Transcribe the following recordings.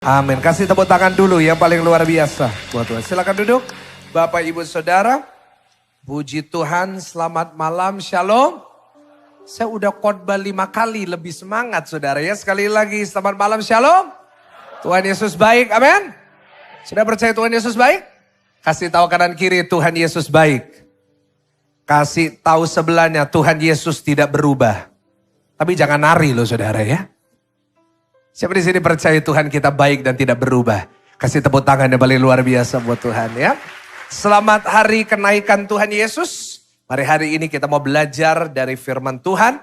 Amin. Kasih tepuk tangan dulu yang paling luar biasa buat Tuhan. Silakan duduk. Bapak, Ibu, Saudara. Puji Tuhan, selamat malam, shalom. Saya udah khotbah 5 kali, lebih semangat saudara ya. Sekali lagi, selamat malam, shalom. Tuhan Yesus baik, amin. Sudah percaya Tuhan Yesus baik? Kasih tahu kanan kiri, Tuhan Yesus baik. Kasih tahu sebelahnya, Tuhan Yesus tidak berubah. Tapi jangan nari loh saudara ya. Siapa di sini percaya Tuhan kita baik dan tidak berubah? Kasih tepuk tangan yang paling luar biasa buat Tuhan ya. Selamat hari kenaikan Tuhan Yesus. Mari hari ini kita mau belajar dari firman Tuhan.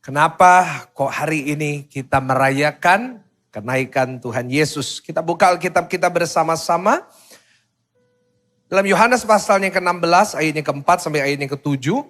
Kenapa kok hari ini kita merayakan kenaikan Tuhan Yesus? Kita buka Alkitab kita bersama-sama. Dalam Yohanes pasalnya ke-16 ayatnya ke-4 sampai ayatnya ke-7.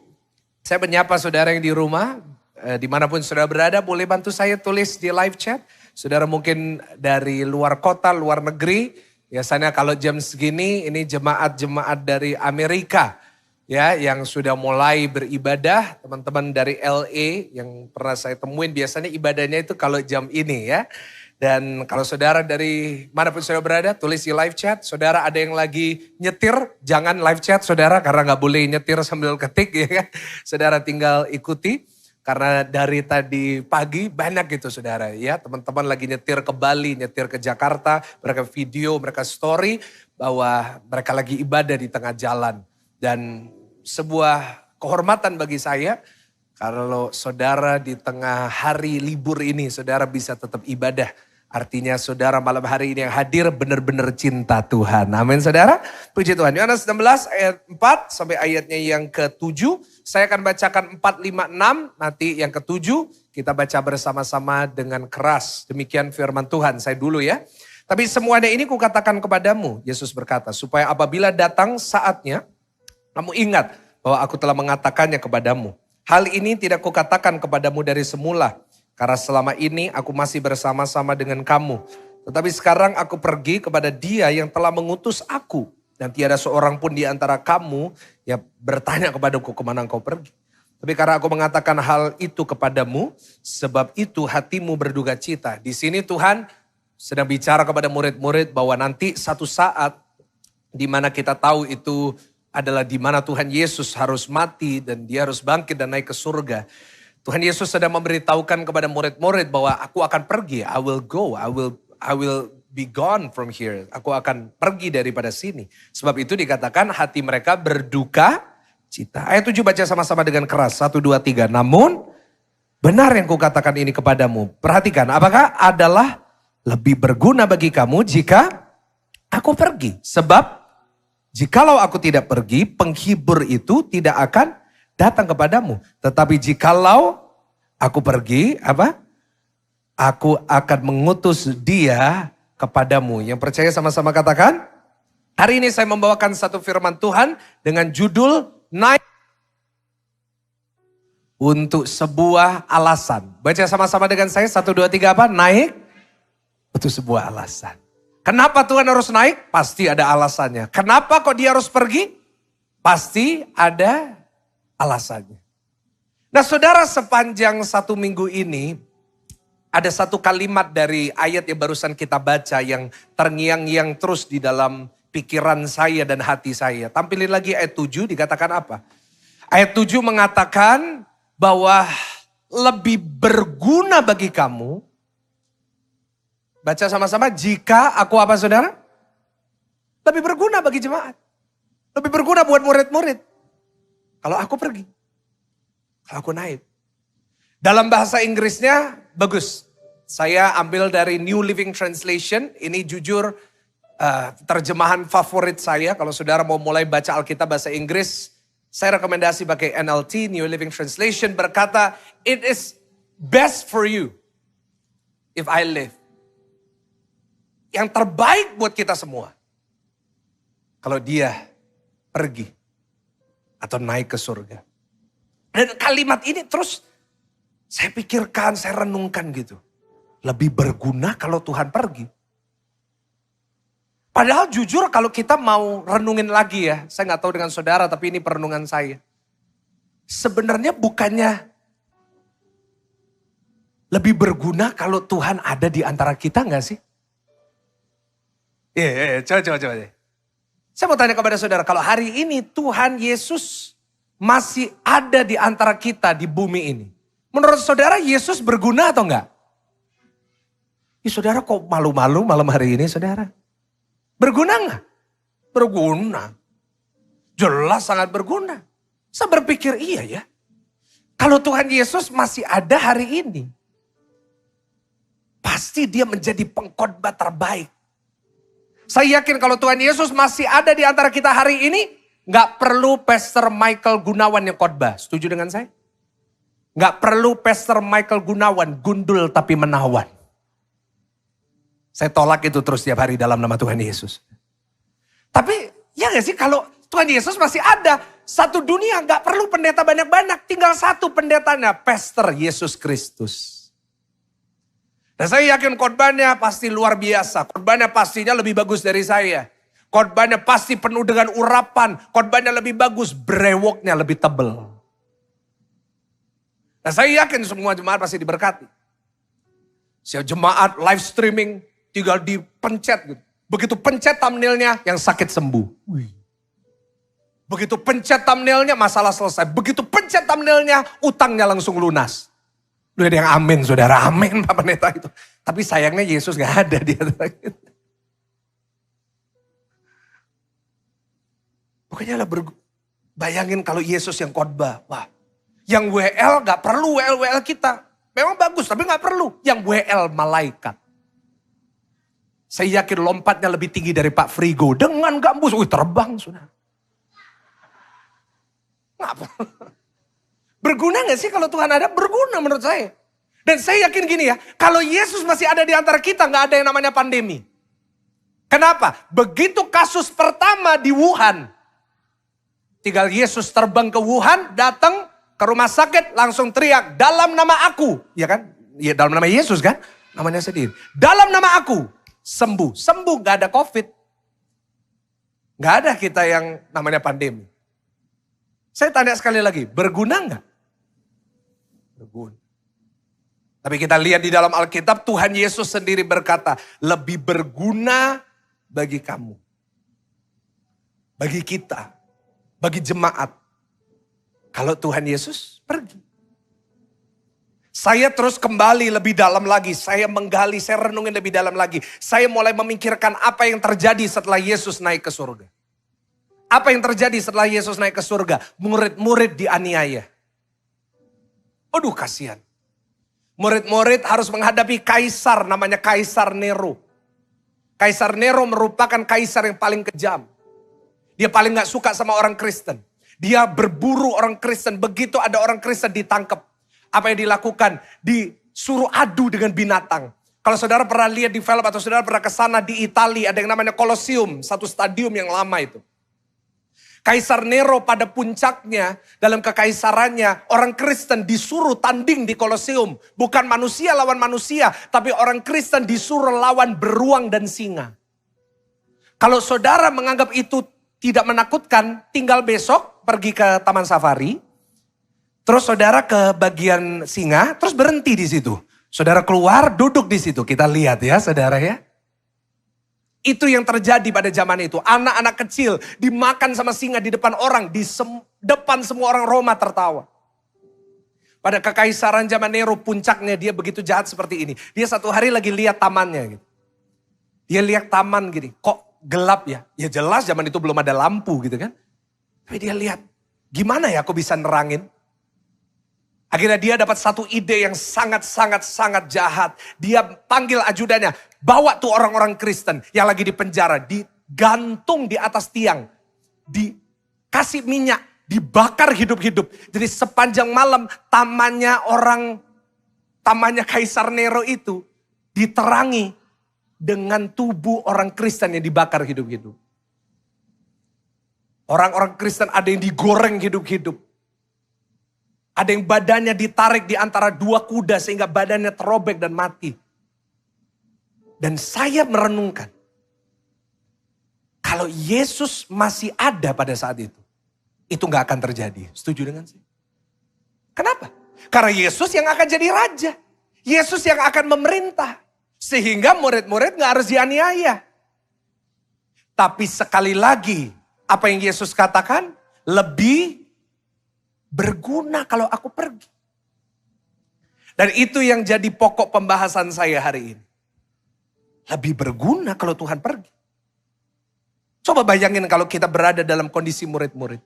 Saya menyapa saudara yang di rumah. Dimanapun saudara berada boleh bantu saya tulis di live chat. Saudara mungkin dari luar kota, luar negeri. Biasanya kalau jam segini ini jemaat-jemaat dari Amerika. Ya, yang sudah mulai beribadah. Teman-teman dari LA yang pernah saya temuin biasanya ibadahnya itu kalau jam ini ya. Dan kalau saudara dari manapun saudara berada tulis di live chat. Saudara ada yang lagi nyetir, jangan live chat saudara karena gak boleh nyetir sambil ketik ya kan. Saudara tinggal ikuti. Karena dari tadi pagi banyak gitu saudara ya. Teman-teman lagi nyetir ke Bali, nyetir ke Jakarta. Mereka video, mereka story bahwa mereka lagi ibadah di tengah jalan. Dan sebuah kehormatan bagi saya. Kalau saudara di tengah hari libur ini saudara bisa tetap ibadah. Artinya saudara malam hari ini yang hadir benar-benar cinta Tuhan. Amin saudara. Puji Tuhan. Yohanes 16 ayat 4 sampai ayatnya yang ke-7. Saya akan bacakan 4, 5, 6. Nanti yang ke-7 kita baca bersama-sama dengan keras. Demikian firman Tuhan. Saya dulu ya. Tapi semuanya ini kukatakan kepadamu. Yesus berkata. Supaya apabila datang saatnya. Kamu ingat bahwa aku telah mengatakannya kepadamu. Hal ini tidak kukatakan kepadamu dari semula. Karena selama ini aku masih bersama-sama dengan kamu. Tetapi sekarang aku pergi kepada Dia yang telah mengutus aku. Dan tiada seorang pun di antara kamu yang bertanya kepadaku kemana engkau pergi. Tapi karena aku mengatakan hal itu kepadamu, sebab itu hatimu berduka cita. Di sini Tuhan sedang bicara kepada murid-murid bahwa nanti satu saat di mana kita tahu itu adalah di mana Tuhan Yesus harus mati dan Dia harus bangkit dan naik ke surga. Tuhan Yesus sedang memberitahukan kepada murid-murid bahwa aku akan pergi, I will go, I will be gone from here. Aku akan pergi daripada sini. Sebab itu dikatakan hati mereka berduka cita. Ayat 7 baca sama-sama dengan keras. 1, 2, 3. Namun benar yang kukatakan ini kepadamu. Perhatikan apakah adalah lebih berguna bagi kamu jika aku pergi. Sebab jikalau aku tidak pergi, penghibur itu tidak akan datang kepadamu. Tetapi jikalau aku pergi, apa? Aku akan mengutus Dia kepadamu. Yang percaya sama-sama katakan. Hari ini saya membawakan satu firman Tuhan dengan judul naik untuk sebuah alasan. Baca sama-sama dengan saya. 1, 2, 3 apa? Naik untuk sebuah alasan. Kenapa Tuhan harus naik? Pasti ada alasannya. Kenapa kok Dia harus pergi? Pasti ada alasannya. Nah saudara, sepanjang 1 minggu ini ada satu kalimat dari ayat yang barusan kita baca yang terngiang-ngiang terus di dalam pikiran saya dan hati saya. Tampilin lagi ayat 7 dikatakan apa? Ayat 7 mengatakan bahwa lebih berguna bagi kamu. Baca sama-sama, jika aku apa saudara? Lebih berguna bagi jemaat. Lebih berguna buat murid-murid. Kalau aku pergi, kalau aku naik. Dalam bahasa Inggrisnya bagus. Saya ambil dari New Living Translation. Ini jujur terjemahan favorit saya. Kalau saudara mau mulai baca Alkitab bahasa Inggris, saya rekomendasi pakai NLT, New Living Translation. Berkata, it is best for you if I live. Yang terbaik buat kita semua. Kalau Dia pergi. Atau naik ke surga. Dan kalimat ini terus saya pikirkan, saya renungkan gitu. Lebih berguna kalau Tuhan pergi. Padahal jujur kalau kita mau renungin lagi ya. Saya gak tahu dengan saudara tapi ini perenungan saya. Sebenarnya bukannya lebih berguna kalau Tuhan ada di antara kita gak sih? Iya, coba. Saya mau tanya kepada saudara, kalau hari ini Tuhan Yesus masih ada di antara kita di bumi ini. Menurut saudara Yesus berguna atau enggak? Saudara kok malu-malu malam hari ini saudara? Berguna enggak? Berguna. Jelas sangat berguna. Saya berpikir iya ya. Kalau Tuhan Yesus masih ada hari ini. Pasti dia menjadi pengkhotbah terbaik. Saya yakin kalau Tuhan Yesus masih ada di antara kita hari ini, nggak perlu Pastor Michael Gunawan yang khotbah. Setuju dengan saya? Nggak perlu Pastor Michael Gunawan, gundul tapi menawan. Saya tolak itu terus tiap hari dalam nama Tuhan Yesus. Tapi ya nggak sih kalau Tuhan Yesus masih ada, satu dunia nggak perlu pendeta banyak-banyak, tinggal satu pendetanya, Pastor Yesus Kristus. Dan saya yakin khotbahnya pasti luar biasa. Khotbahnya pastinya lebih bagus dari saya. Khotbahnya pasti penuh dengan urapan. Khotbahnya lebih bagus, brewoknya lebih tebal. Dan saya yakin semua jemaat pasti diberkati. Siap jemaat live streaming tinggal dipencet gitu. Begitu pencet thumbnailnya yang sakit sembuh. Begitu pencet thumbnailnya masalah selesai. Begitu pencet thumbnailnya utangnya langsung lunas. Lu ada yang amin saudara, amin Pak Pendeta itu. Tapi sayangnya Yesus gak ada di antara kita. Pokoknya lah bayangin kalau Yesus yang khotbah. Wah, yang WL gak perlu WL kita. Memang bagus tapi gak perlu. Yang WL malaikat. Saya yakin lompatnya lebih tinggi dari Pak Frigo. Dengan gambus, terbang saudara. Berguna gak sih kalau Tuhan ada? Berguna menurut saya. Dan saya yakin gini ya, kalau Yesus masih ada di antara kita, gak ada yang namanya pandemi. Kenapa? Begitu kasus pertama di Wuhan, tinggal Yesus terbang ke Wuhan, datang ke rumah sakit, langsung teriak, dalam nama aku. Ya kan? Ya dalam nama Yesus kan? Namanya sendiri. Dalam nama aku, sembuh. Sembuh, gak ada COVID. Gak ada kita yang namanya pandemi. Saya tanya sekali lagi, berguna gak? Berguna. Tapi kita lihat di dalam Alkitab Tuhan Yesus sendiri berkata, lebih berguna bagi kamu. Bagi kita. Bagi jemaat. Kalau Tuhan Yesus pergi. Saya terus kembali lebih dalam lagi. Saya menggali, saya renungin lebih dalam lagi. Saya mulai memikirkan apa yang terjadi setelah Yesus naik ke surga. Apa yang terjadi setelah Yesus naik ke surga? Murid-murid dianiaya. Aduh kasihan. Murid-murid harus menghadapi kaisar namanya Kaisar Nero. Kaisar Nero merupakan kaisar yang paling kejam. Dia paling gak suka sama orang Kristen. Dia berburu orang Kristen. Begitu ada orang Kristen ditangkap. Apa yang dilakukan? Disuruh adu dengan binatang. Kalau saudara pernah lihat di film atau saudara pernah ke sana di Italia, ada yang namanya Colosseum, satu stadium yang lama itu. Kaisar Nero pada puncaknya dalam kekaisarannya, orang Kristen disuruh tanding di Colosseum. Bukan manusia lawan manusia, tapi orang Kristen disuruh lawan beruang dan singa. Kalau saudara menganggap itu tidak menakutkan, tinggal besok pergi ke Taman Safari. Terus saudara ke bagian singa, terus berhenti di situ. Saudara keluar, duduk di situ. Kita lihat ya saudara ya. Itu yang terjadi pada zaman itu. Anak-anak kecil dimakan sama singa di depan orang. Di depan semua orang Roma tertawa. Pada kekaisaran zaman Nero puncaknya dia begitu jahat seperti ini. Dia satu hari lagi lihat tamannya. Gitu. Dia lihat taman gini. Kok gelap ya? Ya jelas zaman itu belum ada lampu gitu kan. Tapi dia lihat. Gimana ya aku bisa nerangin? Akhirnya dia dapat satu ide yang sangat jahat. Dia panggil ajudannya. Bawa tuh orang-orang Kristen yang lagi di penjara. Digantung di atas tiang. Dikasih minyak. Dibakar hidup-hidup. Jadi sepanjang malam tamannya Kaisar Nero itu diterangi dengan tubuh orang Kristen yang dibakar hidup-hidup. Orang-orang Kristen ada yang digoreng hidup-hidup. Ada yang badannya ditarik di antara dua kuda sehingga badannya terobek dan mati. Dan saya merenungkan. Kalau Yesus masih ada pada saat itu gak akan terjadi. Setuju dengan saya? Kenapa? Karena Yesus yang akan jadi raja. Yesus yang akan memerintah. Sehingga murid-murid gak harus dianiaya. Tapi sekali lagi, apa yang Yesus katakan? Lebih berguna kalau aku pergi. Dan itu yang jadi pokok pembahasan saya hari ini. Lebih berguna kalau Tuhan pergi. Coba bayangin kalau kita berada dalam kondisi murid-murid.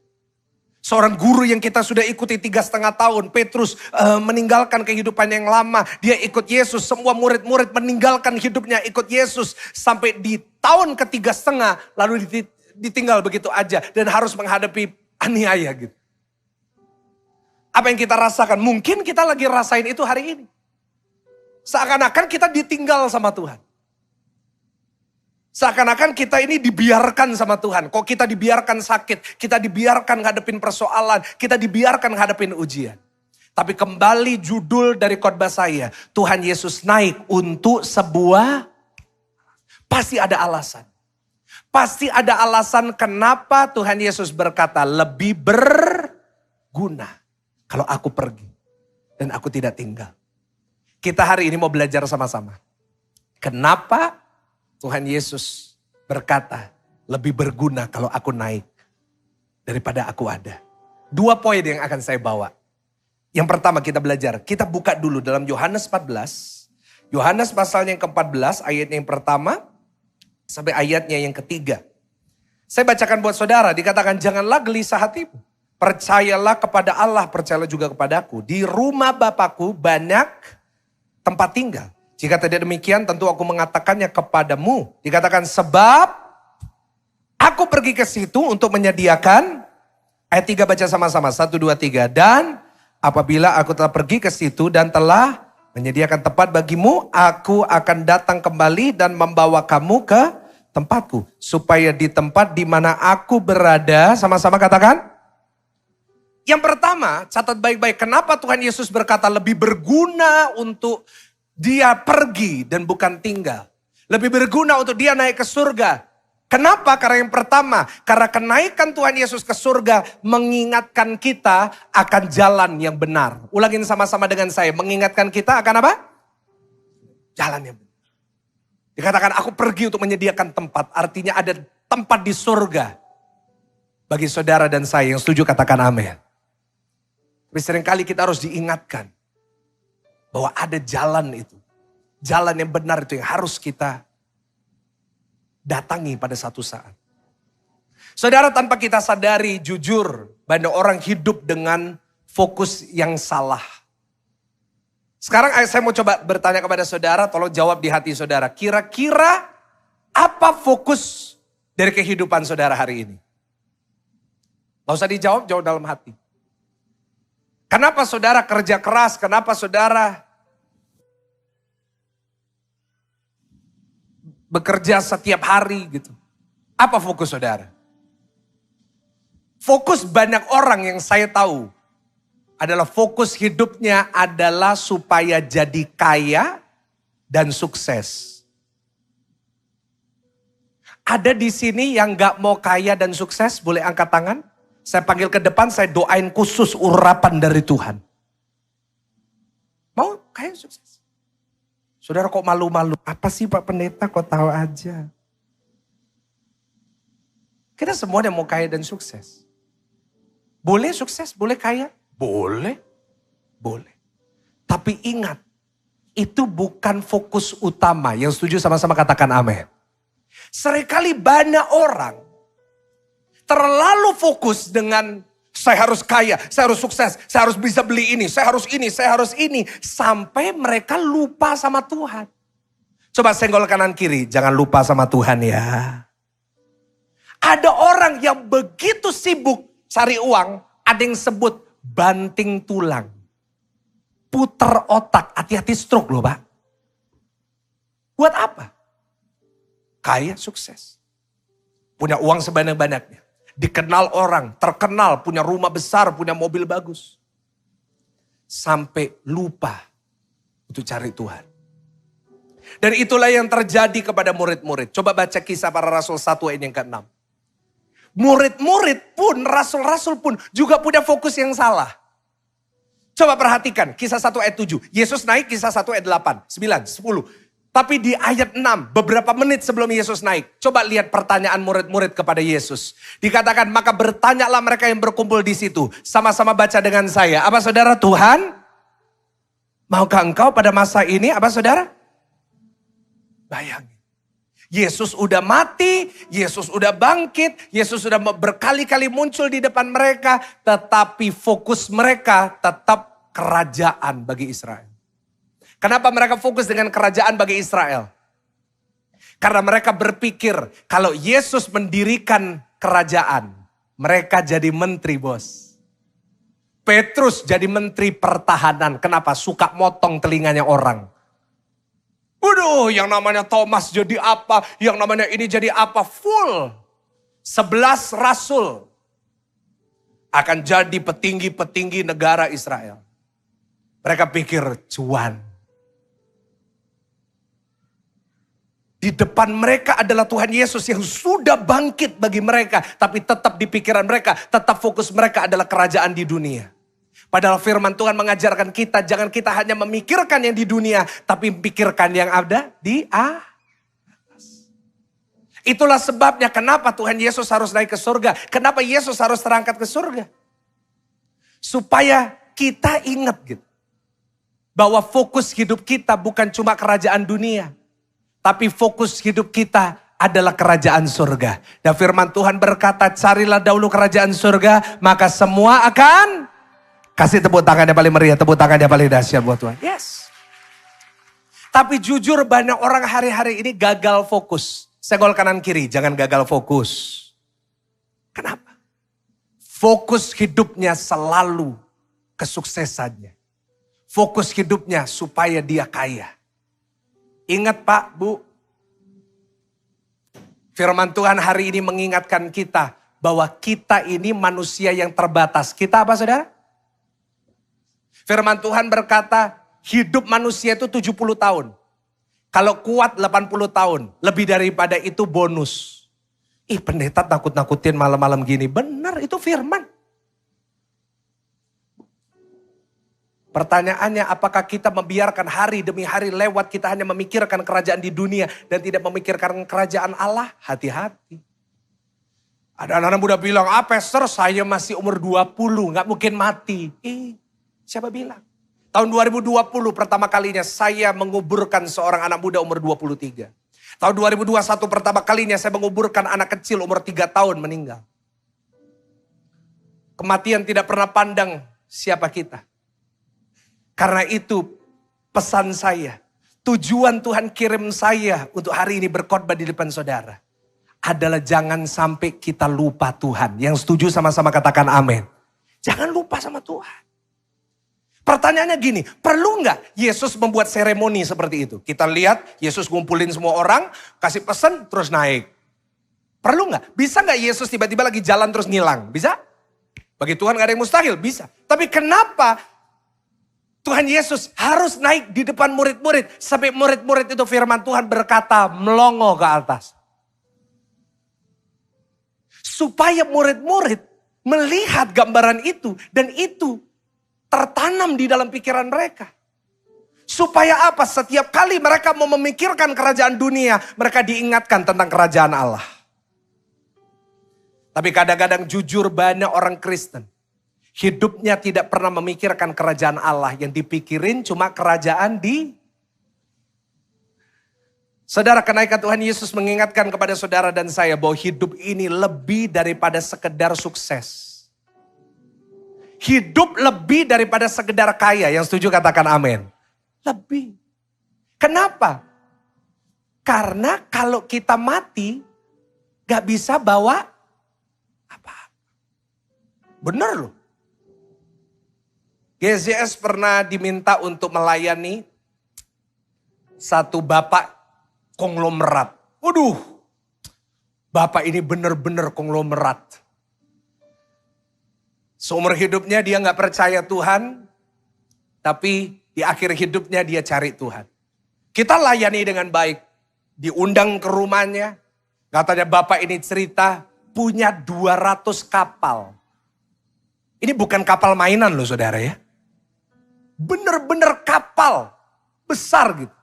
Seorang guru yang kita sudah ikuti 3,5 tahun. Petrus meninggalkan kehidupan yang lama. Dia ikut Yesus. Semua murid-murid meninggalkan hidupnya ikut Yesus. Sampai di tahun ke-3,5 lalu ditinggal begitu aja. Dan harus menghadapi aniaya gitu. Apa yang kita rasakan? Mungkin kita lagi rasain itu hari ini. Seakan-akan kita ditinggal sama Tuhan. Seakan-akan kita ini dibiarkan sama Tuhan. Kok kita dibiarkan sakit, kita dibiarkan ngadepin persoalan, kita dibiarkan ngadepin ujian. Tapi kembali judul dari khotbah saya, Tuhan Yesus naik untuk sebuah, pasti ada alasan. Pasti ada alasan kenapa Tuhan Yesus berkata lebih berguna kalau aku pergi dan aku tidak tinggal. Kita hari ini mau belajar sama-sama. Kenapa Tuhan Yesus berkata lebih berguna kalau aku naik daripada aku ada. 2 poin yang akan saya bawa. Yang pertama kita belajar, kita buka dulu dalam Yohanes 14. Yohanes pasalnya yang ke-14 ayatnya yang pertama sampai ayatnya yang ketiga. Saya bacakan buat saudara, dikatakan janganlah gelisah hatimu. Percayalah kepada Allah, percayalah juga kepadaku. Di rumah Bapakku banyak tempat tinggal. Jika tidak demikian tentu aku mengatakannya kepadamu. Dikatakan sebab aku pergi ke situ untuk menyediakan. Ayat 3 baca sama-sama. 1, 2, 3. Dan apabila aku telah pergi ke situ dan telah menyediakan tempat bagimu, aku akan datang kembali dan membawa kamu ke tempatku. Supaya di tempat di mana aku berada, sama-sama katakan. Yang pertama, catat baik-baik. Kenapa Tuhan Yesus berkata lebih berguna untuk dia pergi dan bukan tinggal. Lebih berguna untuk dia naik ke surga. Kenapa? Karena yang pertama, karena kenaikan Tuhan Yesus ke surga mengingatkan kita akan jalan yang benar. Ulangin sama-sama dengan saya, mengingatkan kita akan apa? Jalan yang benar. Dikatakan aku pergi untuk menyediakan tempat, artinya ada tempat di surga. Bagi saudara dan saya yang setuju katakan amin. Tapi seringkali kita harus diingatkan bahwa ada jalan itu. Jalan yang benar itu yang harus kita datangi pada satu saat. Saudara, tanpa kita sadari, jujur, banyak orang hidup dengan fokus yang salah. Sekarang saya mau coba bertanya kepada saudara, tolong jawab di hati saudara. Kira-kira apa fokus dari kehidupan saudara hari ini? Gak usah dijawab, jawab dalam hati. Kenapa saudara kerja keras? Kenapa saudara bekerja setiap hari gitu? Apa fokus saudara? Fokus banyak orang yang saya tahu adalah fokus hidupnya adalah supaya jadi kaya dan sukses. Ada di sini yang gak mau kaya dan sukses? Boleh angkat tangan? Saya panggil ke depan, saya doain khusus urapan dari Tuhan. Mau kaya sukses? Saudara kok malu-malu? Apa sih Pak Pendeta kok tahu aja? Kita semuanya mau kaya dan sukses. Boleh sukses, boleh kaya? Boleh. Boleh. Tapi ingat, itu bukan fokus utama. Yang setuju sama-sama katakan amin. Seringkali banyak orang terlalu fokus dengan saya harus kaya, saya harus sukses, saya harus bisa beli ini, saya harus ini, saya harus ini. Sampai mereka lupa sama Tuhan. Coba senggol kanan kiri, jangan lupa sama Tuhan ya. Ada orang yang begitu sibuk cari uang, ada yang sebut banting tulang. Puter otak, hati-hati stroke loh Pak. Buat apa? Kaya, sukses. Punya uang sebanyak-banyaknya. Dikenal orang, terkenal, punya rumah besar, punya mobil bagus. Sampai lupa untuk cari Tuhan. Dan itulah yang terjadi kepada murid-murid. Coba baca Kisah Para Rasul 1 ayat yang ke-6. Murid-murid pun, rasul-rasul pun juga punya fokus yang salah. Coba perhatikan Kisah 1 ayat 7. Yesus naik Kisah 1 ayat 8, 9, 10. Tapi di ayat 6, beberapa menit sebelum Yesus naik. Coba lihat pertanyaan murid-murid kepada Yesus. Dikatakan, maka bertanyalah mereka yang berkumpul di situ. Sama-sama baca dengan saya. Apa saudara? Tuhan, maukah engkau pada masa ini? Apa saudara? Bayangin. Yesus udah mati, Yesus udah bangkit, Yesus sudah berkali-kali muncul di depan mereka. Tetapi fokus mereka tetap kerajaan bagi Israel. Kenapa mereka fokus dengan kerajaan bagi Israel? Karena mereka berpikir kalau Yesus mendirikan kerajaan, mereka jadi menteri, bos. Petrus jadi menteri pertahanan. Kenapa? Suka motong telinganya orang. Waduh, yang namanya Thomas jadi apa? Yang namanya ini jadi apa? Full. 11 rasul akan jadi petinggi-petinggi negara Israel. Mereka pikir cuan. Di depan mereka adalah Tuhan Yesus yang sudah bangkit bagi mereka. Tapi tetap di pikiran mereka, tetap fokus mereka adalah kerajaan di dunia. Padahal firman Tuhan mengajarkan kita, jangan kita hanya memikirkan yang di dunia, tapi pikirkan yang ada di atas. Itulah sebabnya kenapa Tuhan Yesus harus naik ke surga. Kenapa Yesus harus terangkat ke surga. Supaya kita ingat gitu. Bahwa fokus hidup kita bukan cuma kerajaan dunia. Tapi fokus hidup kita adalah kerajaan surga. Dan firman Tuhan berkata, carilah dahulu kerajaan surga, maka semua akan... Kasih tepuk tangan yang paling meriah, tepuk tangan yang paling dahsyat buat Tuhan. Yes. Tapi jujur banyak orang hari-hari ini gagal fokus. Senggol kanan kiri, jangan gagal fokus. Kenapa? Fokus hidupnya selalu kesuksesannya. Fokus hidupnya supaya dia kaya. Ingat Pak, Bu. Firman Tuhan hari ini mengingatkan kita bahwa kita ini manusia yang terbatas. Kita apa saudara? Firman Tuhan berkata, hidup manusia itu 70 tahun. Kalau kuat 80 tahun. Lebih daripada itu bonus. Ih, pendeta takut-nakutin malam-malam gini. Benar, itu firman. Pertanyaannya, apakah kita membiarkan hari demi hari lewat, kita hanya memikirkan kerajaan di dunia dan tidak memikirkan kerajaan Allah? Hati-hati. Ada anak-anak muda bilang, Pastor, saya masih umur 20, gak mungkin mati. Siapa bilang? Tahun 2020 pertama kalinya saya menguburkan seorang anak muda umur 23. Tahun 2021 pertama kalinya saya menguburkan anak kecil umur 3 tahun meninggal. Kematian tidak pernah pandang siapa kita. Karena itu pesan saya, tujuan Tuhan kirim saya untuk hari ini berkhotbah di depan saudara. Adalah jangan sampai kita lupa Tuhan. Yang setuju sama-sama katakan amin. Jangan lupa sama Tuhan. Pertanyaannya gini, perlu nggak Yesus membuat seremoni seperti itu? Kita lihat Yesus ngumpulin semua orang, kasih pesan terus naik. Perlu nggak? Bisa nggak Yesus tiba-tiba lagi jalan terus ngilang? Bisa? Bagi Tuhan nggak ada yang mustahil, bisa. Tapi kenapa Tuhan Yesus harus naik di depan murid-murid? Sampai murid-murid itu firman Tuhan berkata melongo ke atas. Supaya murid-murid melihat gambaran itu dan itu tertanam di dalam pikiran mereka. Supaya apa? Setiap kali mereka mau memikirkan kerajaan dunia, mereka diingatkan tentang kerajaan Allah. Tapi kadang-kadang jujur banyak orang Kristen. Hidupnya tidak pernah memikirkan kerajaan Allah. Yang dipikirin cuma kerajaan di... Saudara, kenaikan Tuhan Yesus mengingatkan kepada saudara dan saya bahwa hidup ini lebih daripada sekedar sukses. Hidup lebih daripada sekedar kaya. Yang setuju katakan amin. Lebih. Kenapa? Karena kalau kita mati, gak bisa bawa apa. Bener loh. GZS pernah diminta untuk melayani satu bapak konglomerat. Waduh, bapak ini bener-bener konglomerat. Seumur hidupnya dia gak percaya Tuhan, tapi di akhir hidupnya dia cari Tuhan. Kita layani dengan baik, diundang ke rumahnya. Katanya bapak ini cerita punya 200 kapal. Ini bukan kapal mainan loh saudara ya. Bener-bener kapal besar gitu.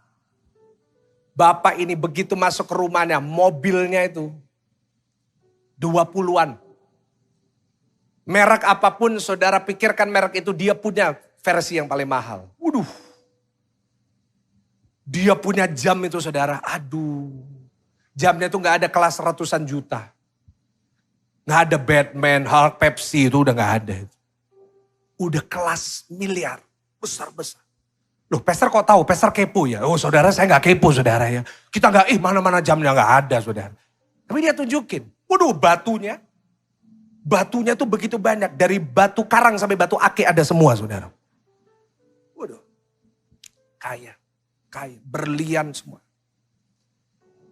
Bapak ini begitu masuk ke rumahnya, mobilnya itu 20-an. Merek apapun saudara pikirkan merek itu, dia punya versi yang paling mahal. Waduh. Dia punya jam itu saudara, aduh. Jamnya itu gak ada kelas ratusan juta. Gak ada Batman, Hulk, Pepsi itu udah gak ada. Udah kelas miliar, besar-besar. Loh Pastor kok tahu? Pastor kepo ya? Oh saudara saya gak kepo saudara ya. Kita gak, mana-mana jamnya gak ada saudara. Tapi dia tunjukin, waduh batunya. Batunya tuh begitu banyak. Dari batu karang sampai batu ake ada semua saudara. Waduh, kaya, berlian semua.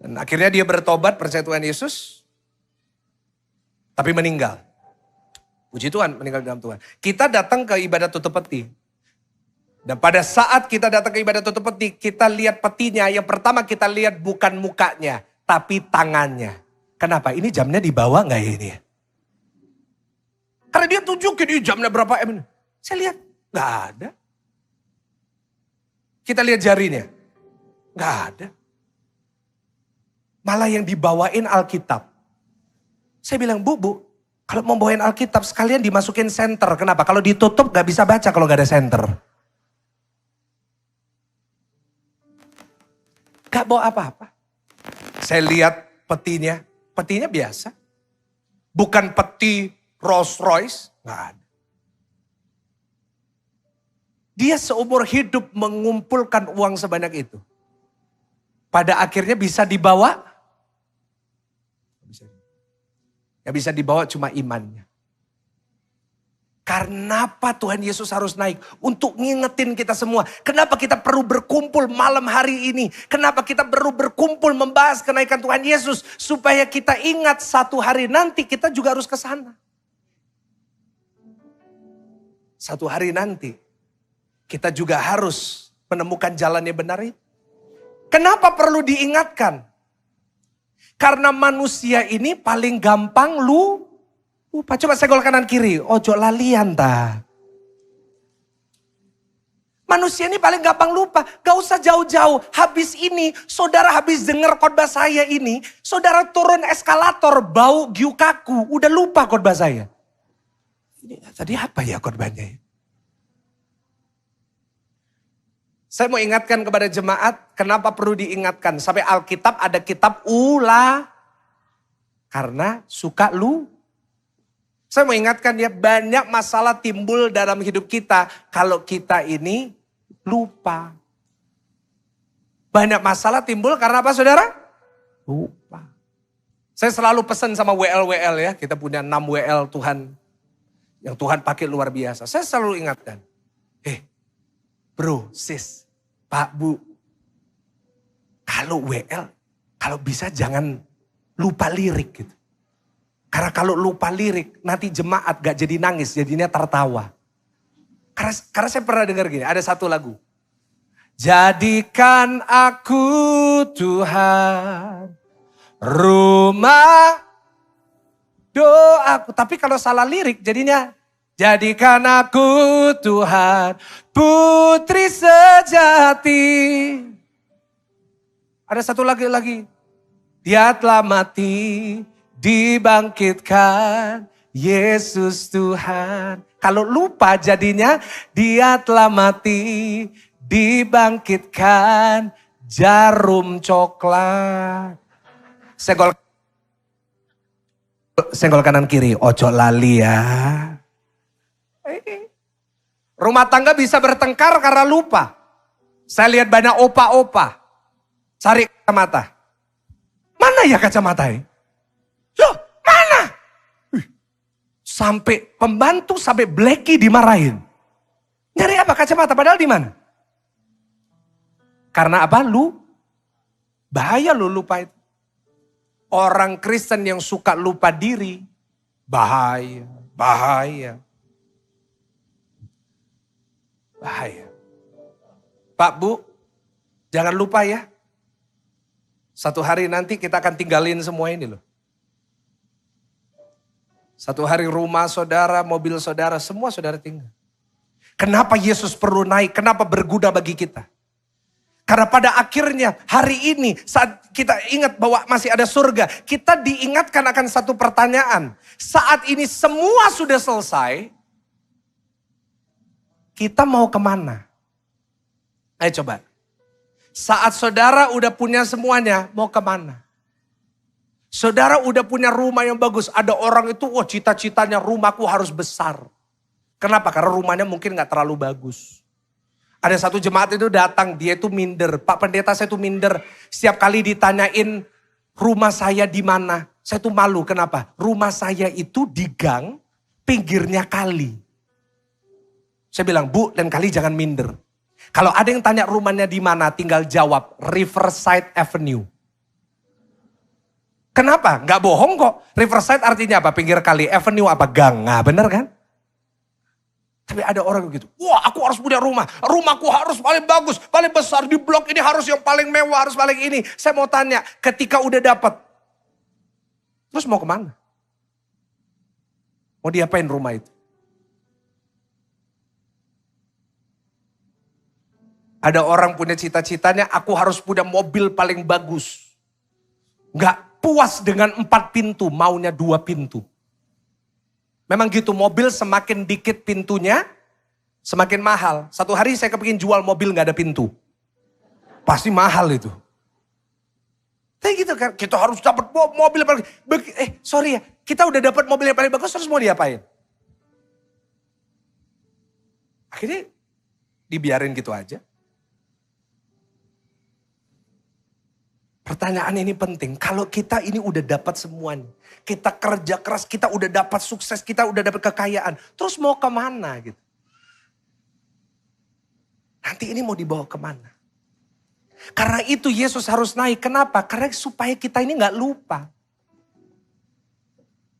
Dan akhirnya dia bertobat, percaya Tuhan Yesus. Tapi meninggal. Puji Tuhan, meninggal dalam Tuhan. Kita datang ke ibadat tutup peti. Dan pada saat kita datang ke ibadat tutup peti, kita lihat petinya. Yang pertama kita lihat bukan mukanya, tapi tangannya. Kenapa? Ini jamnya dibawa gak ya ini? Karena dia tunjukin, ini jamnya berapa M. Saya lihat, gak ada. Kita lihat jarinya, gak ada. Malah yang dibawain Alkitab. Saya bilang, Bu, kalau mau bawain Alkitab sekalian dimasukin senter. Kenapa? Kalau ditutup gak bisa baca kalau gak ada senter. Gak bawa apa-apa. Saya lihat petinya biasa. Bukan peti Rolls Royce, gak ada. Dia seumur hidup mengumpulkan uang sebanyak itu. Pada akhirnya bisa dibawa. Yang bisa dibawa cuma imannya. Kenapa Tuhan Yesus harus naik? Untuk ngingetin kita semua. Kenapa kita perlu berkumpul malam hari ini? Kenapa kita perlu berkumpul membahas kenaikan Tuhan Yesus? Supaya kita ingat satu hari nanti kita juga harus ke sana. Satu hari nanti kita juga harus menemukan jalan yang benar itu. Kenapa perlu diingatkan? Karena manusia ini paling gampang lupa. Coba senggol kanan kiri. Ojo lalian ta. Manusia ini paling gampang lupa. Gak usah jauh-jauh. Habis ini, saudara habis dengar khotbah saya ini. Saudara turun eskalator, bau gyukaku. Udah lupa khotbah saya. Ini tadi apa ya khotbahnya? Saya mau ingatkan kepada jemaat, kenapa perlu diingatkan? Sampai Alkitab ada kitab karena suka Saya mau ingatkan ya, banyak masalah timbul dalam hidup kita kalau kita ini lupa. Banyak masalah timbul karena apa saudara? Lupa. Saya selalu pesan sama WL ya, kita punya 6 WL Tuhan. Yang Tuhan pakai luar biasa. Saya selalu ingatkan, bro, sis, Pak, Bu, kalau WL, kalau bisa jangan lupa lirik gitu. Karena kalau lupa lirik, nanti jemaat gak jadi nangis, jadinya tertawa. Karena saya pernah dengar gini, ada satu lagu. Jadikan aku Tuhan, rumah doaku. Tapi kalau salah lirik jadinya, jadikan aku Tuhan, putri sejati. Ada satu lagi. Dia telah mati, dibangkitkan, Yesus Tuhan. Kalau lupa jadinya, dia telah mati, dibangkitkan, jarum coklat. Senggol kanan kiri, ojo lali ya. Rumah tangga bisa bertengkar karena lupa. Saya lihat banyak opa-opa. Cari kacamata. Mana ya kacamata? Loh, mana? Sampai pembantu, sampai Blacky dimarahin. Nyari apa kacamata? Padahal di mana? Karena apa? Bahaya lupa itu. Orang Kristen yang suka lupa diri, bahaya. Pak, Bu, jangan lupa ya. Satu hari nanti kita akan tinggalin semua ini loh. Satu hari rumah saudara, mobil saudara, semua saudara tinggal. Kenapa Yesus perlu naik? Kenapa berguna bagi kita? Karena pada akhirnya hari ini saat kita ingat bahwa masih ada surga, kita diingatkan akan satu pertanyaan. Saat ini semua sudah selesai, kita mau kemana? Ayo coba. Saat saudara udah punya semuanya, mau kemana? Saudara udah punya rumah yang bagus. Ada orang itu, wah cita-citanya rumahku harus besar. Kenapa? Karena rumahnya mungkin gak terlalu bagus. Ada satu jemaat itu datang, dia itu minder. Pak pendeta saya itu minder. Setiap kali ditanyain rumah saya di mana, saya tuh malu. Kenapa? Rumah saya itu di gang, pinggirnya kali. Saya bilang, Bu, dan kali jangan minder. Kalau ada yang tanya rumahnya di mana, tinggal jawab Riverside Avenue. Kenapa? Gak bohong kok. Riverside artinya apa? Pinggir kali. Avenue apa? Gang. Nah bener kan? Tapi ada orang begitu. Wah aku harus punya rumah. Rumahku harus paling bagus. Paling besar. Di blok ini harus yang paling mewah. Harus paling ini. Saya mau tanya. Ketika udah dapat. Terus mau kemana? Mau diapain rumah itu? Ada orang punya cita-citanya. Aku harus punya mobil paling bagus. Gak puas dengan 4 pintu, maunya 2 pintu. Memang gitu, mobil semakin dikit pintunya, semakin mahal. Satu hari saya kepingin jual mobil gak ada pintu. Pasti mahal itu. Tapi gitu kan, kita harus dapat mobil yang paling sorry ya, kita udah dapat mobil yang paling bagus, terus mau diapain? Akhirnya dibiarin gitu aja. Pertanyaan ini penting, kalau kita ini udah dapat semuanya, kita kerja keras, kita udah dapat sukses, kita udah dapat kekayaan, terus mau kemana gitu? Nanti ini mau dibawa kemana? Karena itu Yesus harus naik, kenapa? Karena supaya kita ini gak lupa.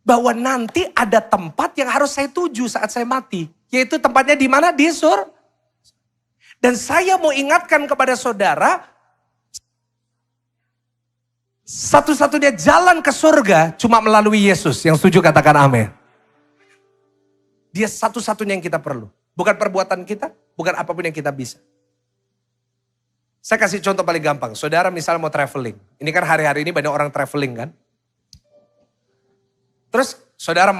Bahwa nanti ada tempat yang harus saya tuju saat saya mati. Yaitu tempatnya di mana? Di surga. Dan saya mau ingatkan kepada saudara, satu-satunya jalan ke surga cuma melalui Yesus. Yang setuju katakan amin. Dia satu-satunya yang kita perlu. Bukan perbuatan kita, bukan apapun yang kita bisa. Saya kasih contoh paling gampang. Saudara misalnya mau traveling. Ini kan hari-hari ini banyak orang traveling kan. Terus saudara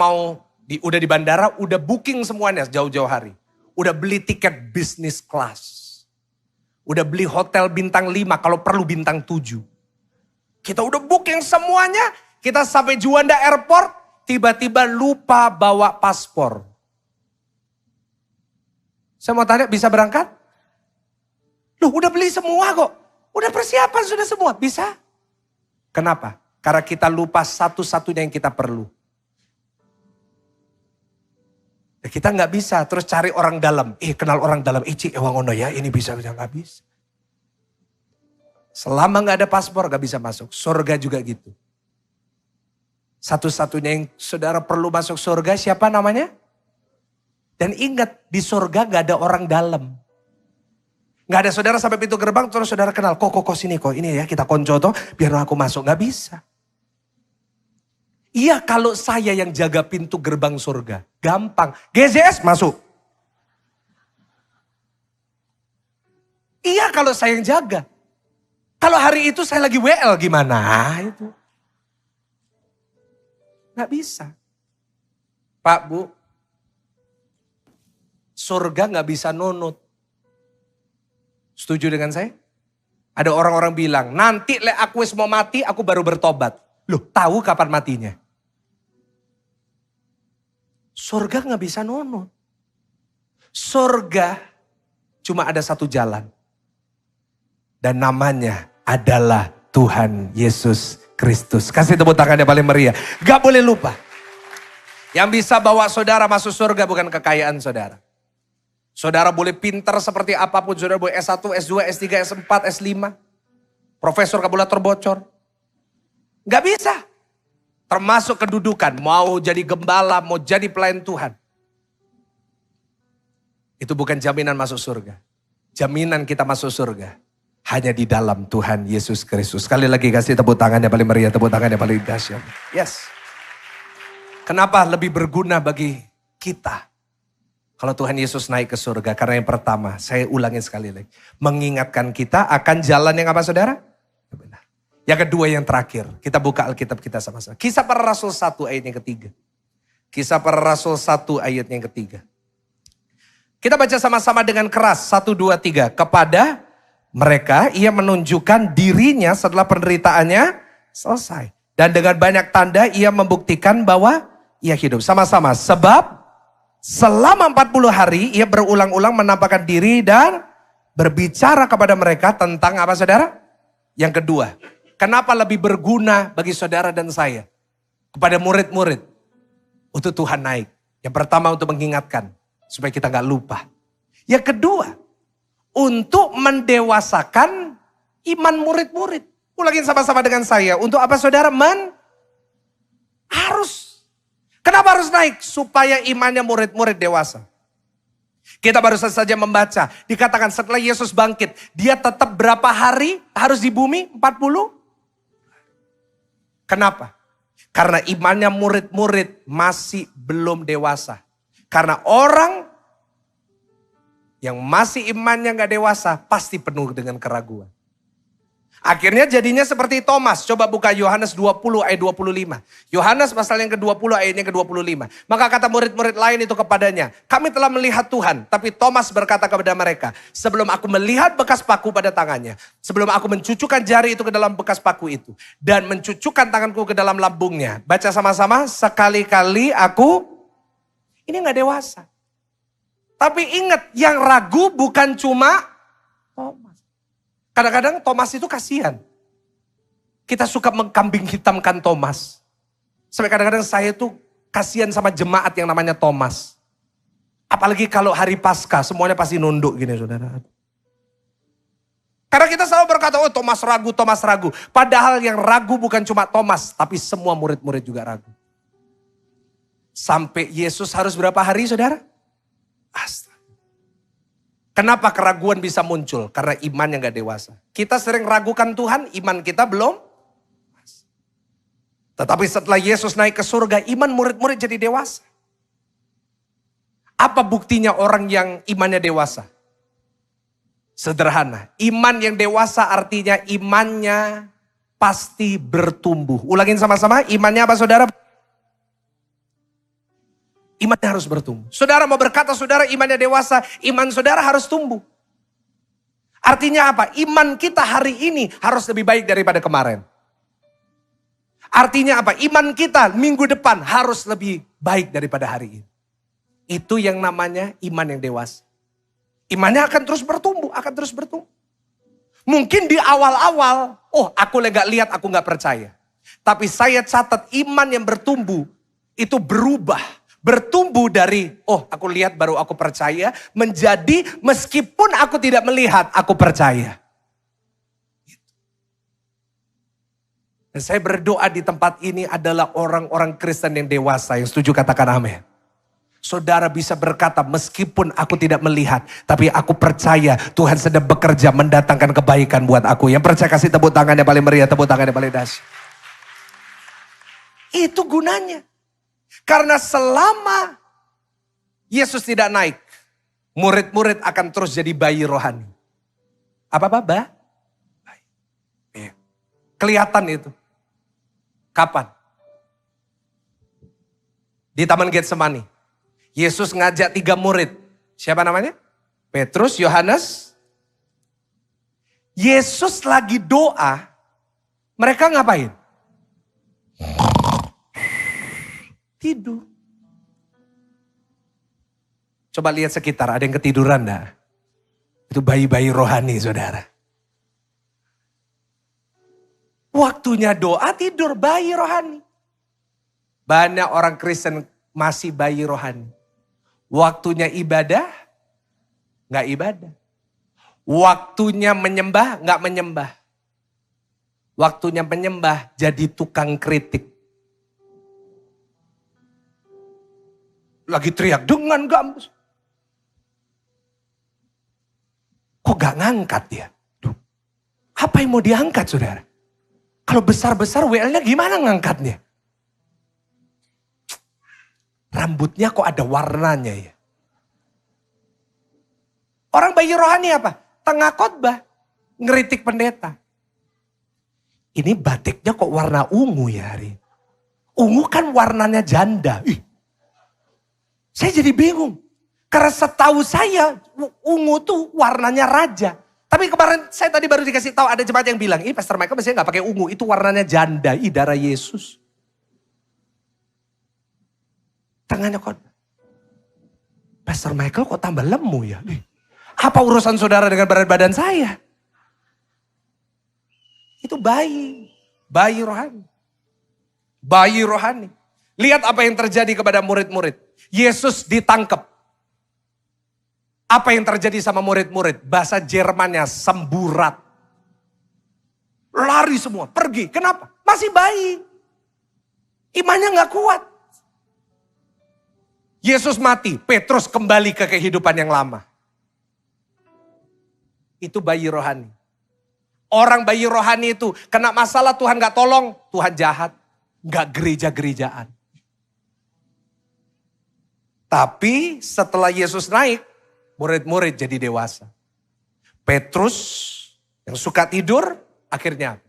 udah di bandara, udah booking semuanya jauh-jauh hari. Udah beli tiket business class. Udah beli hotel bintang 5, kalau perlu bintang 7. Kita udah booking semuanya, kita sampai Juanda Airport, tiba-tiba lupa bawa paspor. Saya mau tanya, bisa berangkat? Loh udah beli semua kok, udah persiapan sudah semua, bisa? Kenapa? Karena kita lupa satu-satunya yang kita perlu. Ya, kita nggak bisa terus cari orang dalam, kenal orang dalam, cik ewangono ya, ini bisa, nggak bisa. Selama gak ada paspor gak bisa masuk. Surga juga gitu. Satu-satunya yang saudara perlu masuk surga siapa namanya? Dan ingat di surga gak ada orang dalam. Gak ada saudara sampai pintu gerbang terus saudara kenal. Kok sini kok ini ya kita konco toh biar aku masuk. Gak bisa. Iya kalau saya yang jaga pintu gerbang surga. Gampang. GZS masuk. Iya kalau saya yang jaga. Kalau hari itu saya lagi WL gimana itu? Gak bisa. Pak, Bu. Surga gak bisa nunut. Setuju dengan saya? Ada orang-orang bilang, nanti aku mau mati, aku baru bertobat. Loh, tahu kapan matinya? Surga gak bisa nunut. Surga cuma ada satu jalan. Dan namanya adalah Tuhan Yesus Kristus. Kasih tepuk tangan yang paling meriah. Gak boleh lupa. Yang bisa bawa saudara masuk surga bukan kekayaan saudara. Saudara boleh pintar seperti apapun. Saudara boleh S1, S2, S3, S4, S5. Profesor kabulator bocor. Gak bisa. Termasuk kedudukan. Mau jadi gembala, mau jadi pelayan Tuhan. Itu bukan jaminan masuk surga. Jaminan kita masuk surga hanya di dalam Tuhan Yesus Kristus. Sekali lagi kasih tepuk tangan yang paling meriah, tepuk tangan yang paling dahsyat. Yes. Kenapa lebih berguna bagi kita? Kalau Tuhan Yesus naik ke surga, karena yang pertama, saya ulangin sekali lagi. Mengingatkan kita akan jalan yang apa saudara? Benar. Yang kedua yang terakhir, kita buka Alkitab kita sama-sama. Kisah Para Rasul 1 ayat yang ketiga. Kisah Para Rasul 1 ayat yang ketiga. Kita baca sama-sama dengan keras, 1, 2, 3. Kepada mereka, ia menunjukkan dirinya setelah penderitaannya selesai. Dan dengan banyak tanda, ia membuktikan bahwa ia hidup. Sama-sama, sebab selama 40 hari ia berulang-ulang menampakkan diri dan berbicara kepada mereka tentang apa saudara? Yang kedua, kenapa lebih berguna bagi saudara dan saya? Kepada murid-murid, untuk Tuhan naik. Yang pertama untuk mengingatkan, supaya kita gak lupa. Yang kedua, untuk mendewasakan iman murid-murid. Ulangin sama-sama dengan saya, untuk apa saudara? Harus. Kenapa harus naik? Supaya imannya murid-murid dewasa. Kita baru saja membaca. Dikatakan setelah Yesus bangkit. Dia tetap berapa hari harus di bumi? 40? Kenapa? Karena imannya murid-murid masih belum dewasa. Karena orang yang masih imannya gak dewasa pasti penuh dengan keraguan. Akhirnya jadinya seperti Thomas. Coba buka Yohanes 20 ayat 25. Yohanes pasal yang ke-20 ayatnya ke-25. Maka kata murid-murid lain itu kepadanya, kami telah melihat Tuhan. Tapi Thomas berkata kepada mereka, sebelum aku melihat bekas paku pada tangannya, sebelum aku mencucukkan jari itu ke dalam bekas paku itu, dan mencucukkan tanganku ke dalam lambungnya. Baca sama-sama, sekali-kali aku, ini gak dewasa. Tapi ingat, yang ragu bukan cuma Thomas. Kadang-kadang Thomas itu kasihan. Kita suka mengkambing hitamkan Thomas. Sampai kadang-kadang saya tuh kasihan sama jemaat yang namanya Thomas. Apalagi kalau hari Paskah semuanya pasti nunduk gini saudara. Karena kita selalu berkata, oh Thomas ragu, Thomas ragu. Padahal yang ragu bukan cuma Thomas, tapi semua murid-murid juga ragu. Sampai Yesus harus berapa hari saudara? Astaga. Kenapa keraguan bisa muncul? Karena iman yang gak dewasa. Kita sering ragukan Tuhan, iman kita belum. Tetapi setelah Yesus naik ke surga, iman murid-murid jadi dewasa. Apa buktinya orang yang imannya dewasa? Sederhana, iman yang dewasa artinya imannya pasti bertumbuh. Ulangin sama-sama, imannya apa saudara? Imannya harus bertumbuh. Saudara mau berkata saudara imannya dewasa, iman saudara harus tumbuh. Artinya apa? Iman kita hari ini harus lebih baik daripada kemarin. Artinya apa? Iman kita minggu depan harus lebih baik daripada hari ini. Itu yang namanya iman yang dewasa. Imannya akan terus bertumbuh, akan terus bertumbuh. Mungkin di awal-awal, oh aku gak lihat, aku gak percaya. Tapi saya catat iman yang bertumbuh itu berubah. Bertumbuh dari, oh aku lihat baru aku percaya, menjadi meskipun aku tidak melihat, aku percaya. Dan saya berdoa di tempat ini adalah orang-orang Kristen yang dewasa, yang setuju katakan amin. Saudara bisa berkata, meskipun aku tidak melihat, tapi aku percaya Tuhan sedang bekerja mendatangkan kebaikan buat aku. Yang percaya kasih tepuk tangan yang paling meriah, tepuk tangan yang paling dahsyat. Itu gunanya. Karena selama Yesus tidak naik, murid-murid akan terus jadi bayi rohani. Apa-apa? Bayi. Iya. Kelihatan itu. Kapan? Di Taman Getsemani. Yesus ngajak 3 murid. Siapa namanya? Petrus, Yohanes. Yesus lagi doa. Mereka ngapain? Tidur. Coba lihat sekitar, ada yang ketiduran enggak? Itu bayi-bayi rohani saudara. Waktunya doa tidur, bayi rohani. Banyak orang Kristen masih bayi rohani. Waktunya ibadah, enggak ibadah. Waktunya menyembah, enggak menyembah. Waktunya menyembah jadi tukang kritik. Lagi teriak dengan gambus. Kok gak ngangkat dia? Duh, apa yang mau diangkat saudara? Kalau besar-besar WL-nya gimana ngangkatnya? Rambutnya kok ada warnanya ya? Orang bayi rohani apa? Tengah khotbah, ngeritik pendeta. Ini batiknya kok warna ungu ya hari? Ungu kan warnanya janda. Saya jadi bingung. Karena setahu saya ungu tuh warnanya raja. Tapi kemarin saya tadi baru dikasih tahu ada jemaat yang bilang, Pastor Michael biasanya gak pakai ungu, itu warnanya janda, darah Yesus. Tengahnya kok, Pastor Michael kok tambah lemu ya? Apa urusan saudara dengan berat badan saya? Itu bayi rohani. Bayi rohani. Lihat apa yang terjadi kepada murid-murid. Yesus ditangkap. Apa yang terjadi sama murid-murid? Bahasa Jermannya semburat. Lari semua, pergi. Kenapa? Masih bayi. Imannya gak kuat. Yesus mati, Petrus kembali ke kehidupan yang lama. Itu bayi rohani. Orang bayi rohani itu kena masalah Tuhan gak tolong, Tuhan jahat. Gak gereja-gerejaan. Tapi setelah Yesus naik, murid-murid jadi dewasa. Petrus yang suka tidur, akhirnya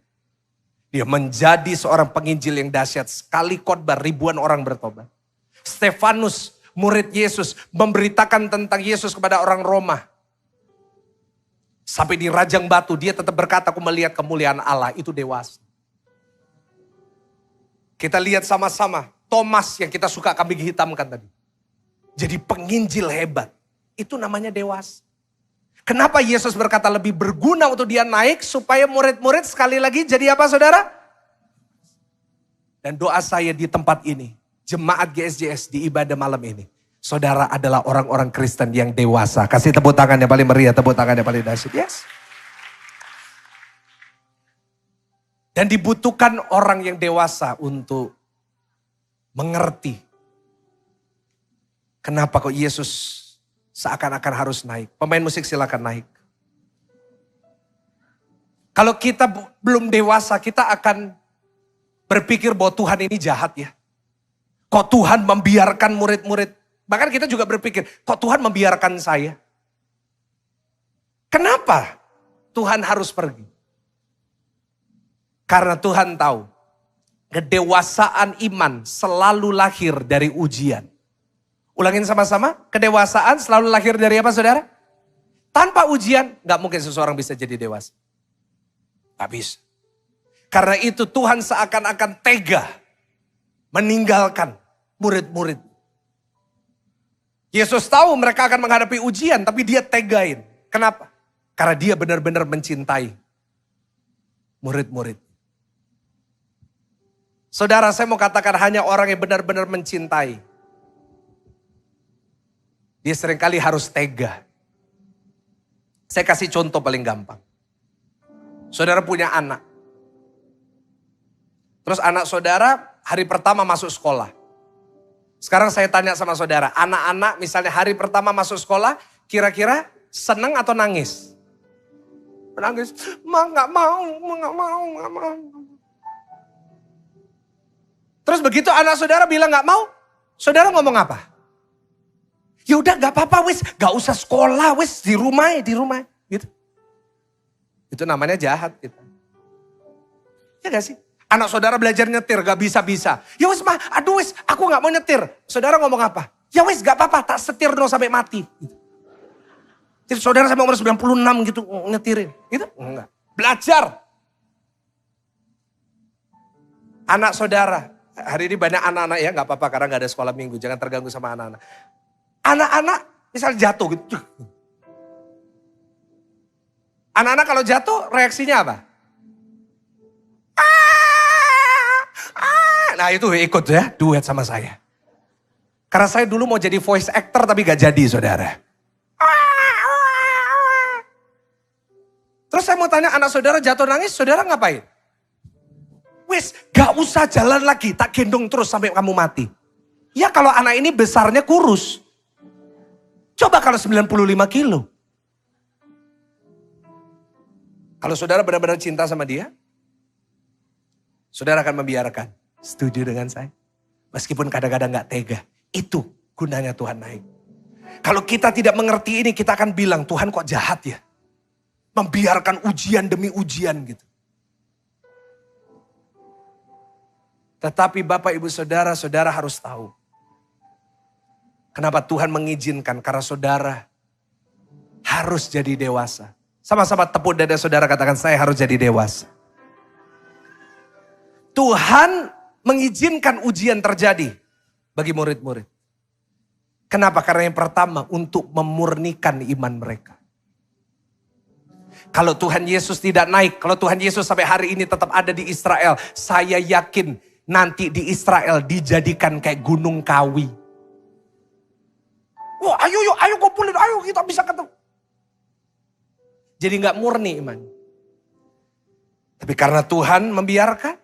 dia menjadi seorang penginjil yang dahsyat. Sekali khotbah ribuan orang bertobat. Stefanus, murid Yesus, memberitakan tentang Yesus kepada orang Roma. Sampai di rajang batu dia tetap berkata, aku melihat kemuliaan Allah. Itu dewasa. Kita lihat sama-sama Thomas yang kita suka kambing hitamkan tadi. Jadi penginjil hebat. Itu namanya dewasa. Kenapa Yesus berkata lebih berguna untuk dia naik supaya murid-murid sekali lagi jadi apa saudara? Dan doa saya di tempat ini, jemaat GSJS di ibadah malam ini. Saudara adalah orang-orang Kristen yang dewasa. Kasih tepuk tangan yang paling meriah, tepuk tangan yang paling dahsyat. Yes. Dan dibutuhkan orang yang dewasa untuk mengerti. Kenapa kok Yesus seakan-akan harus naik. Pemain musik silakan naik. Kalau kita belum dewasa, kita akan berpikir bahwa Tuhan ini jahat ya. Kok Tuhan membiarkan murid-murid. Bahkan kita juga berpikir, kok Tuhan membiarkan saya? Kenapa Tuhan harus pergi? Karena Tuhan tahu, kedewasaan iman selalu lahir dari ujian. Ulangin sama-sama, kedewasaan selalu lahir dari apa saudara? Tanpa ujian, gak mungkin seseorang bisa jadi dewasa. Gak bisa. Karena itu Tuhan seakan-akan tega meninggalkan murid-murid. Yesus tahu mereka akan menghadapi ujian, tapi dia tegain. Kenapa? Karena dia benar-benar mencintai murid-murid. Saudara, saya mau katakan hanya orang yang benar-benar mencintai. Dia seringkali harus tega. Saya kasih contoh paling gampang. Saudara punya anak. Terus anak saudara hari pertama masuk sekolah. Sekarang saya tanya sama saudara, anak-anak misalnya hari pertama masuk sekolah, kira-kira seneng atau nangis? Menangis, nggak mau. Terus begitu anak saudara bilang nggak mau, saudara ngomong apa? Ya udah nggak apa-apa wis, nggak usah sekolah wis di rumah gitu. Itu namanya jahat kita. Ya gak sih? Anak saudara belajar nyetir gak bisa-bisa. Ya wis mah, aduh wis aku gak mau nyetir. Saudara ngomong apa? Ya wis gak apa-apa, tak setir dong sampai mati. Gitu. Jadi saudara sampai umur 96 gitu nyetirin. Gitu? Enggak. Belajar. Anak saudara. Hari ini banyak anak-anak ya gak apa-apa karena gak ada sekolah minggu. Jangan terganggu sama anak-anak. Anak-anak misal jatuh gitu. Anak-anak kalau jatuh reaksinya apa? Nah itu ikut ya, duet sama saya. Karena saya dulu mau jadi voice actor tapi gak jadi saudara. Terus saya mau tanya anak saudara jatuh nangis, saudara ngapain? Wis gak usah jalan lagi, tak gendong terus sampai kamu mati. Ya kalau anak ini besarnya kurus. Coba kalau 95 kilo. Kalau saudara benar-benar cinta sama dia, saudara akan membiarkan. Setuju dengan saya? Meskipun kadang-kadang gak tega. Itu gunanya Tuhan naik. Kalau kita tidak mengerti ini, kita akan bilang, Tuhan kok jahat ya? Membiarkan ujian demi ujian gitu. Tetapi Bapak, Ibu, Saudara, saudara harus tahu. Kenapa Tuhan mengizinkan? Karena saudara harus jadi dewasa. Sama-sama tepuk dada saudara, katakan saya harus jadi dewasa. Tuhan mengizinkan ujian terjadi bagi murid-murid. Kenapa? Karena yang pertama untuk memurnikan iman mereka. Kalau Tuhan Yesus tidak naik, kalau Tuhan Yesus sampai hari ini tetap ada di Israel, saya yakin nanti di Israel dijadikan kayak gunung kawi. Wah, ayo kumpulin, ayo kita bisa ketemu. Jadi gak murni iman. Tapi karena Tuhan membiarkan,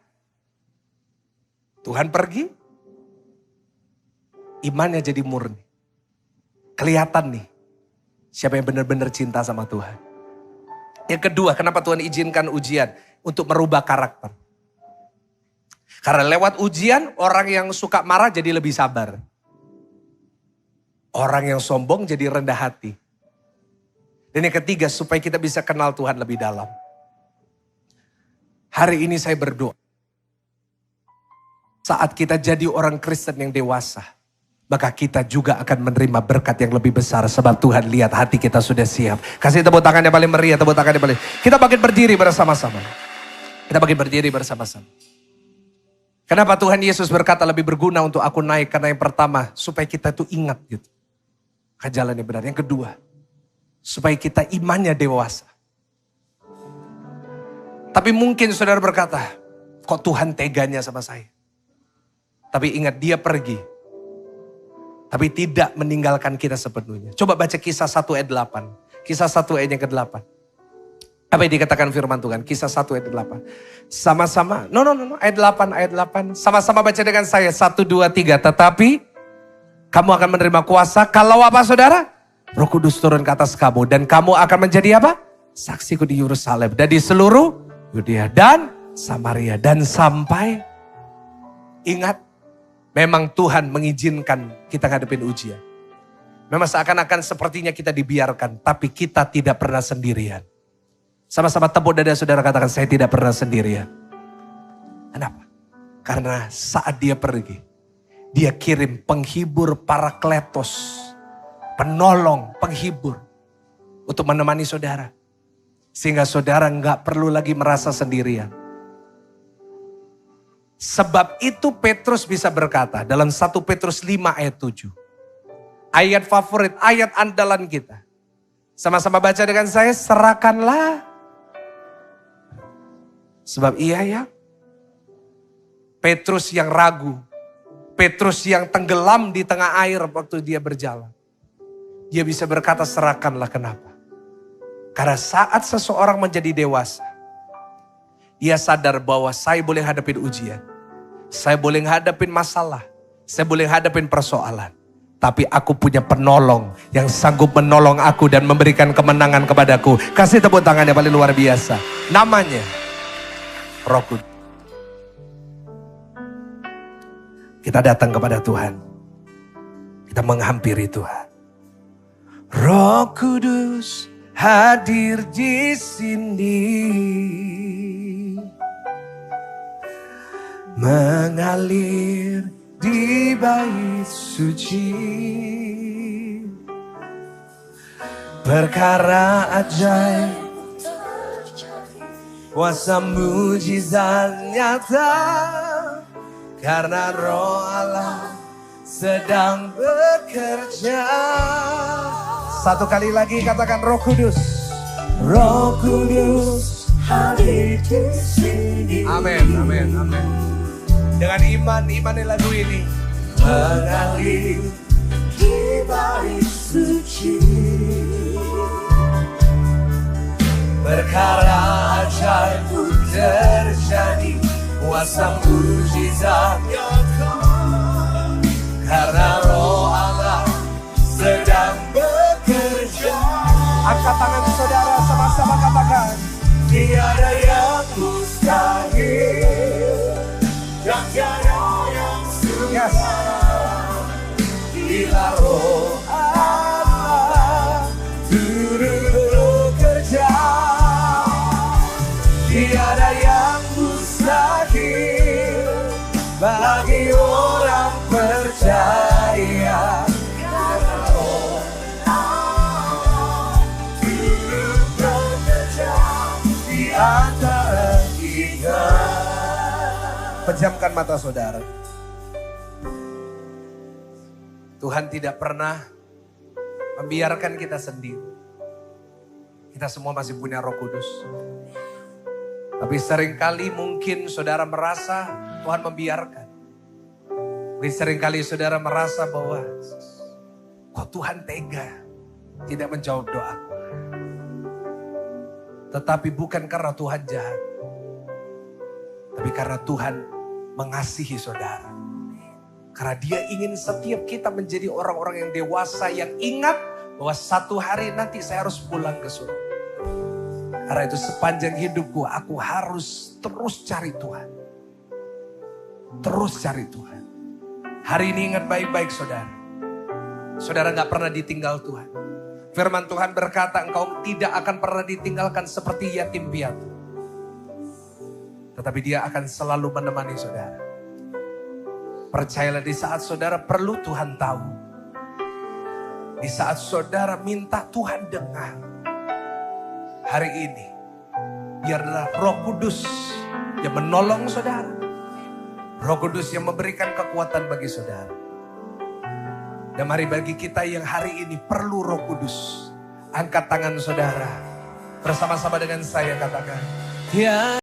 Tuhan pergi, imannya jadi murni. Kelihatan nih, siapa yang benar-benar cinta sama Tuhan. Yang kedua, kenapa Tuhan izinkan ujian? Untuk merubah karakter. Karena lewat ujian, orang yang suka marah jadi lebih sabar. Orang yang sombong jadi rendah hati. Dan yang ketiga, supaya kita bisa kenal Tuhan lebih dalam. Hari ini saya berdoa. Saat kita jadi orang Kristen yang dewasa, maka kita juga akan menerima berkat yang lebih besar. Sebab Tuhan lihat hati kita sudah siap. Kasih tepuk tangan yang paling meriah, tepuk tangan yang paling. Kita bangkit berdiri bersama-sama. Kita bangkit berdiri bersama-sama. Kenapa Tuhan Yesus berkata lebih berguna untuk aku naik? Karena yang pertama, supaya kita tuh ingat gitu. Ke jalan yang benar. Yang kedua, supaya kita imannya dewasa. Tapi mungkin saudara berkata, kok Tuhan teganya sama saya? Tapi ingat, dia pergi. Tapi tidak meninggalkan kita sepenuhnya. Coba baca Kisah 1 ayat 8. Kisah 1 ayat yang ke-8. Apa yang dikatakan firman Tuhan? Kisah 1 ayat 8. Sama-sama. No. Ayat 8. Sama-sama baca dengan saya. 1, 2, 3. Tetapi kamu akan menerima kuasa. Kalau apa saudara? Roh Kudus turun ke atas kamu. Dan kamu akan menjadi apa? Saksiku di Yerusalem. Dan di seluruh Yudea dan Samaria. Dan sampai, ingat. Memang Tuhan mengizinkan kita ngadepin ujian. Memang seakan-akan sepertinya kita dibiarkan. Tapi kita tidak pernah sendirian. Sama-sama tepuk dada saudara, katakan saya tidak pernah sendirian. Kenapa? Karena saat dia pergi, dia kirim penghibur Parakletos. Penolong, penghibur. Untuk menemani saudara. Sehingga saudara nggak perlu lagi merasa sendirian. Sebab itu Petrus bisa berkata dalam 1 Petrus 5 ayat 7. Ayat favorit, ayat andalan kita. Sama-sama baca dengan saya, serahkanlah. Sebab iya ya, Petrus yang ragu. Petrus yang tenggelam di tengah air waktu dia berjalan. Dia bisa berkata serahkanlah, kenapa? Karena saat seseorang menjadi dewasa, dia sadar bahwa saya boleh hadapin ujian. Saya boleh hadapin masalah. Saya boleh hadapin persoalan. Tapi aku punya penolong yang sanggup menolong aku dan memberikan kemenangan kepadaku. Kasih tepuk tangan yang paling luar biasa. Namanya Roh Kudus. Kita datang kepada Tuhan. Kita menghampiri Tuhan. Roh Kudus hadir di sini. Mengalir di bait suci. Perkara ajaib, kuasa mujizat nyata. Karena Roh Allah sedang bekerja. Satu kali lagi katakan Roh Kudus. Roh Kudus hadir di sini. Amin. Dengan iman lagu ini mengalir di bait suci. Perkara ajaib pun terjadi, kuasa mujizat nyata. Karena Roh Allah sedang bekerja. Angkat tangan saudara, sama-sama katakan, tiada yang mustahil. Dan tiada yang sukar. Bila Roh ada orang percaya. Di antara kita. Pejamkan mata saudara. Tuhan tidak pernah membiarkan kita sendiri. Kita semua masih punya Roh Kudus. Tapi seringkali mungkin saudara merasa Tuhan membiarkan. Tapi seringkali saudara merasa bahwa kok Tuhan tega tidak menjawab doa. Tetapi bukan karena Tuhan jahat. Tapi karena Tuhan mengasihi saudara. Karena Dia ingin setiap kita menjadi orang-orang yang dewasa, yang ingat bahwa satu hari nanti saya harus pulang ke surga. Karena itu sepanjang hidupku aku harus terus cari Tuhan. Terus cari Tuhan. Hari ini ingat baik-baik saudara. Saudara gak pernah ditinggal Tuhan. Firman Tuhan berkata engkau tidak akan pernah ditinggalkan seperti yatim piatu. Tetapi Dia akan selalu menemani saudara. Percayalah di saat saudara perlu Tuhan tahu. Di saat saudara minta Tuhan dengar. Hari ini biarlah Roh Kudus yang menolong saudara. Roh Kudus yang memberikan kekuatan bagi saudara. Dan mari bagi kita yang hari ini perlu Roh Kudus, angkat tangan saudara. Bersama-sama dengan saya katakan, ya.